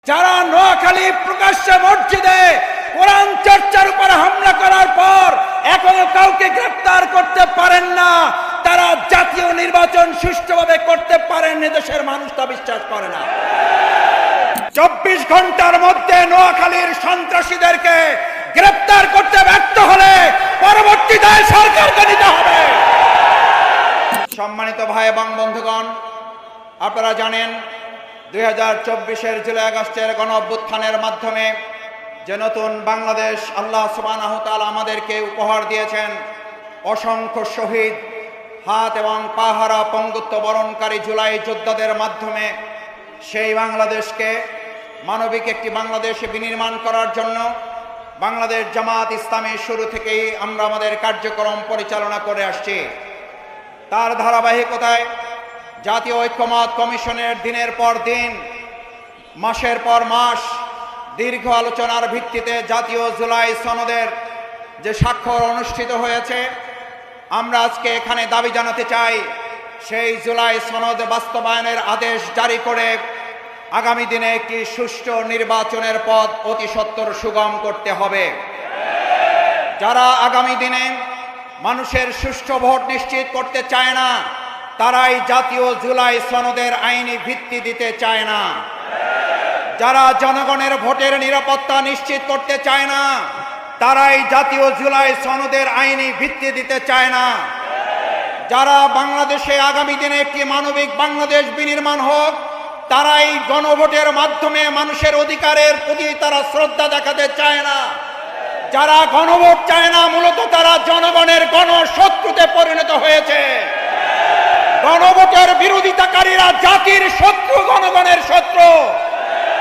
যারা নোয়াখালী প্রকাশ্যে মসজিদে কোরআন চর্চার উপর হামলা করার পর এখনো কাউকে গ্রেফতার করতে পারেন না, তারা জাতীয় নির্বাচন সুষ্ঠুভাবে করতে পারেন দেশের মানুষ তা বিশ্বাস করে না। 24 ঘন্টার মধ্যে নোয়াখালীর সন্ত্রাসীদেরকে গ্রেফতার করতে ব্যর্থ হলে পরবর্তী দায় সরকারকে নিতে হবে। সম্মানিত ভাই এবং বন্ধুগণ, আপনারা জানেন 2024-এর জুলাই আগস্টের গণ অভ্যুত্থানের মাধ্যমে যে নতুন বাংলাদেশ আল্লাহ সুবহানাহু ওয়া তাআলা আমাদেরকে উপহার দিয়েছেন, অসংখ্য শহীদ, হাত এবং পা হারা পঙ্গুত্ব বরণকারী জুলাই যোদ্ধাদের মাধ্যমে সেই বাংলাদেশকে মানবিক একটি বাংলাদেশে বিনির্মাণ করার জন্য বাংলাদেশ জামাত ইসলামী শুরু থেকেই আমরা আমাদের কার্যক্রম পরিচালনা করে আসছি। তার ধারাবাহিকতায় জাতীয় ঐক্যমত কমিশনের দিনের পর দিন, মাসের পর মাস দীর্ঘ আলোচনার ভিত্তিতে জাতীয় জুলাই সনদের যে স্বাক্ষর অনুষ্ঠিত হয়েছে, আমরা আজকে এখানে দাবি জানাতে চাই সেই জুলাই সনদ বাস্তবায়নের আদেশ জারি করে আগামী দিনে একটি সুষ্ঠু নির্বাচনের পথ অতি সত্বর সুগম করতে হবে। যারা আগামী দিনে মানুষের সুষ্ঠু ভোট নিশ্চিত করতে চায় না, তারাই জাতীয় জুলাই সনদের আইনি ভিত্তি দিতে চায় না। যারা জনগণের ভোটের নিরাপত্তা নিশ্চিত করতে চায় না, তারাই জাতীয় জুলাই সনদের আইনি ভিত্তি দিতে চায় না। যারা বাংলাদেশে আগামী দিনে একটি মানবিক বাংলাদেশ বিনির্মাণ হোক, তারাই গণভোটের মাধ্যমে মানুষের অধিকারের প্রতি তারা শ্রদ্ধা দেখাতে চায় না। যারা গণভোট চায় না, মূলত তারা জনগণের গণশত্রুতে পরিণত হয়েছে। গণভোটের বিরোধিতাকারীরা জাতির শত্রু, জনগণের শত্রু।